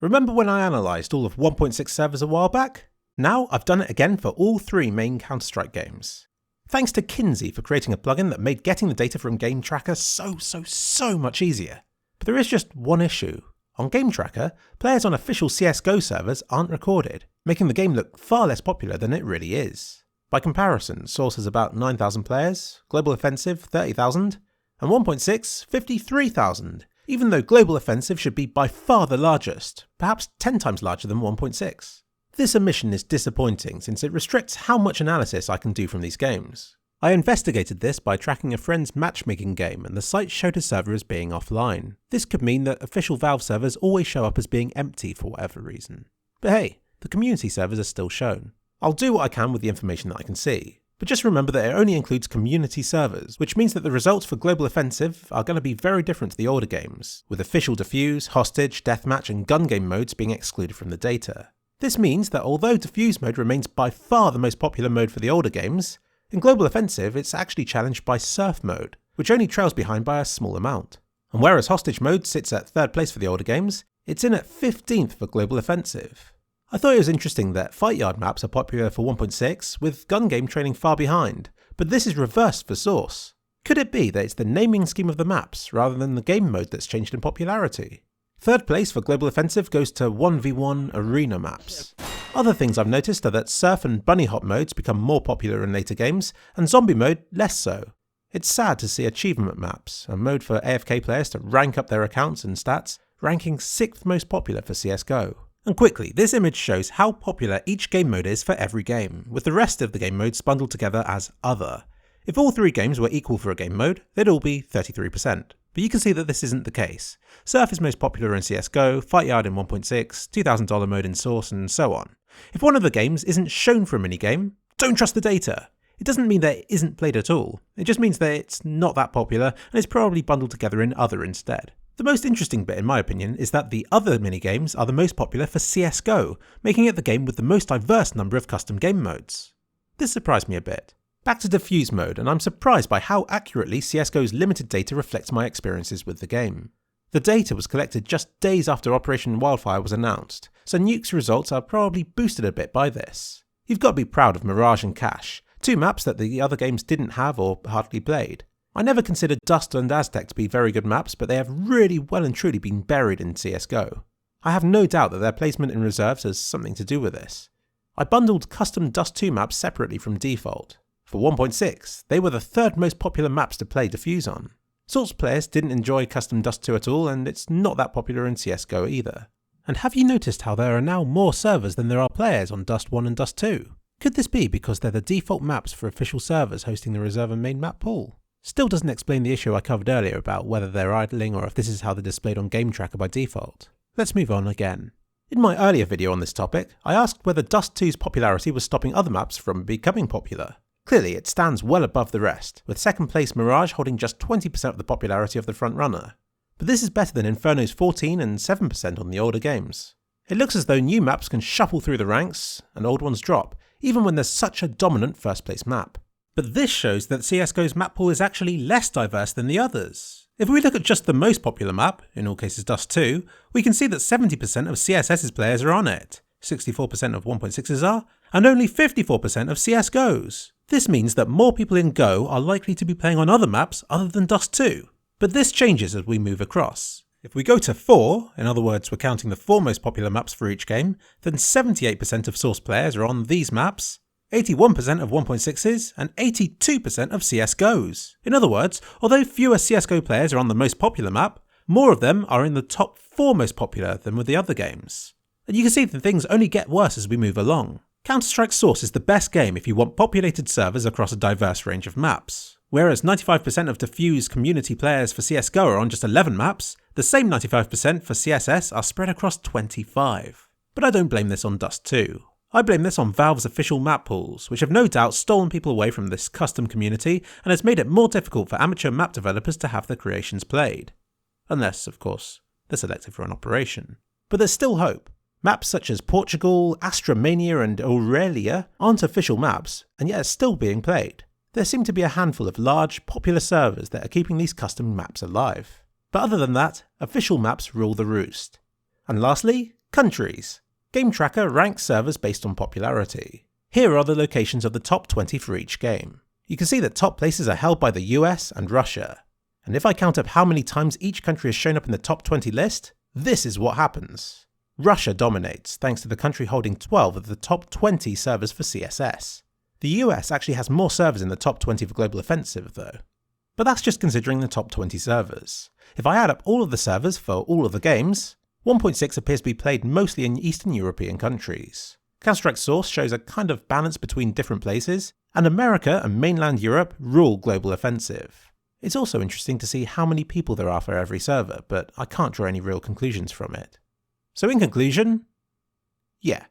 Remember when I analysed all of 1.6 servers a while back? Now I've done it again for all 3 main Counter-Strike games. Thanks to Kinsey for creating a plugin that made getting the data from gametracker so much easier. But there is just one issue. On gametracker, players on official CSGO servers aren't recorded, making the game look far less popular than it really is. By comparison, Source has about 9,000 players, Global Offensive 30,000, and 1.6 53,000, even though Global Offensive should be by far the largest, perhaps 10 times larger than 1.6. This omission is disappointing since it restricts how much analysis I can do from these games. I investigated this by tracking a friend's matchmaking game and the site showed his server as being offline. This could mean that official Valve servers always show up as being empty for whatever reason. But hey, the community servers are still shown. I'll do what I can with the information that I can see, but just remember that it only includes community servers, which means that the results for Global Offensive are going to be very different to the older games, with official Defuse, Hostage, Deathmatch and Gun Game modes being excluded from the data. This means that although Defuse mode remains by far the most popular mode for the older games, in Global Offensive it's actually challenged by Surf mode, which only trails behind by a small amount. And whereas Hostage mode sits at 3rd place for the older games, it's in at 15th for Global Offensive. I thought it was interesting that Fight Yard maps are popular for 1.6, with Gun Game trailing far behind, but this is reversed for Source. Could it be that it's the naming scheme of the maps rather than the game mode that's changed in popularity? 3rd place for Global Offensive goes to 1v1 arena maps. Other things I've noticed are that Surf and Bunny Hop modes become more popular in later games, and Zombie mode less so. It's sad to see achievement maps, a mode for AFK players to rank up their accounts and stats, ranking 6th most popular for CSGO. And quickly, this image shows how popular each game mode is for every game, with the rest of the game modes bundled together as Other. If all 3 games were equal for a game mode, they'd all be 33%. But you can see that this isn't the case. Surf is most popular in CSGO, Fight Yard in 1.6, $2,000 mode in Source, and so on. If one of the games isn't shown for a minigame, don't trust the data. It doesn't mean that it isn't played at all. It just means that it's not that popular and it's probably bundled together in Other instead. The most interesting bit in my opinion is that the other minigames are the most popular for CSGO, making it the game with the most diverse number of custom game modes. This surprised me a bit. Back to Defuse mode, and I'm surprised by how accurately CSGO's limited data reflects my experiences with the game. The data was collected just days after Operation Wildfire was announced, so Nuke's results are probably boosted a bit by this. You've got to be proud of Mirage and Cache, 2 maps that the other games didn't have or hardly played. I never considered Dust and Aztec to be very good maps, but they have really well and truly been buried in CSGO. I have no doubt that their placement in reserves has something to do with this. I bundled custom Dust 2 maps separately from default. For 1.6, they were the 3rd most popular maps to play Defuse on. Source players didn't enjoy custom Dust 2 at all, and it's not that popular in CSGO either. And have you noticed how there are now more servers than there are players on Dust 1 and Dust 2? Could this be because they're the default maps for official servers hosting the reserve and main map pool? Still doesn't explain the issue I covered earlier about whether they're idling or if this is how they're displayed on gametracker by default. Let's move on again. In my earlier video on this topic, I asked whether Dust 2's popularity was stopping other maps from becoming popular. Clearly, it stands well above the rest, with 2nd place Mirage holding just 20% of the popularity of the frontrunner. But this is better than Inferno's 14 and 7% on the older games. It looks as though new maps can shuffle through the ranks, and old ones drop, even when there's such a dominant 1st place map. But this shows that CSGO's map pool is actually less diverse than the others. If we look at just the most popular map, in all cases Dust 2, we can see that 70% of CSS's players are on it, 64% of 1.6's are, and only 54% of CSGO's. This means that more people in Go are likely to be playing on other maps other than Dust 2. But this changes as we move across. If we go to 4, in other words we're counting the 4 most popular maps for each game, then 78% of Source players are on these maps, 81% of 1.6's, and 82% of CSGO's. In other words, although fewer CSGO players are on the most popular map, more of them are in the top 4 most popular than with the other games. And you can see that things only get worse as we move along. Counter-Strike Source is the best game if you want populated servers across a diverse range of maps. Whereas 95% of Defuse community players for CSGO are on just 11 maps, the same 95% for CSS are spread across 25. But I don't blame this on Dust 2. I blame this on Valve's official map pools, which have no doubt stolen people away from this custom community and has made it more difficult for amateur map developers to have their creations played. Unless, of course, they're selected for an operation. But there's still hope. Maps such as Portugal, Astromania and Aurelia aren't official maps, and yet are still being played. There seem to be a handful of large, popular servers that are keeping these custom maps alive. But other than that, official maps rule the roost. And lastly, Countries. Gametracker ranks servers based on popularity. Here are the locations of the top 20 for each game. You can see that top places are held by the US and Russia. And if I count up how many times each country has shown up in the top 20 list, this is what happens. Russia dominates, thanks to the country holding 12 of the top 20 servers for CSS. The US actually has more servers in the top 20 for Global Offensive though. But that's just considering the top 20 servers. If I add up all of the servers for all of the games, 1.6 appears to be played mostly in Eastern European countries. Counter-Strike's source shows a kind of balance between different places, and America and mainland Europe rule Global Offensive. It's also interesting to see how many people there are for every server, but I can't draw any real conclusions from it. So in conclusion, yeah,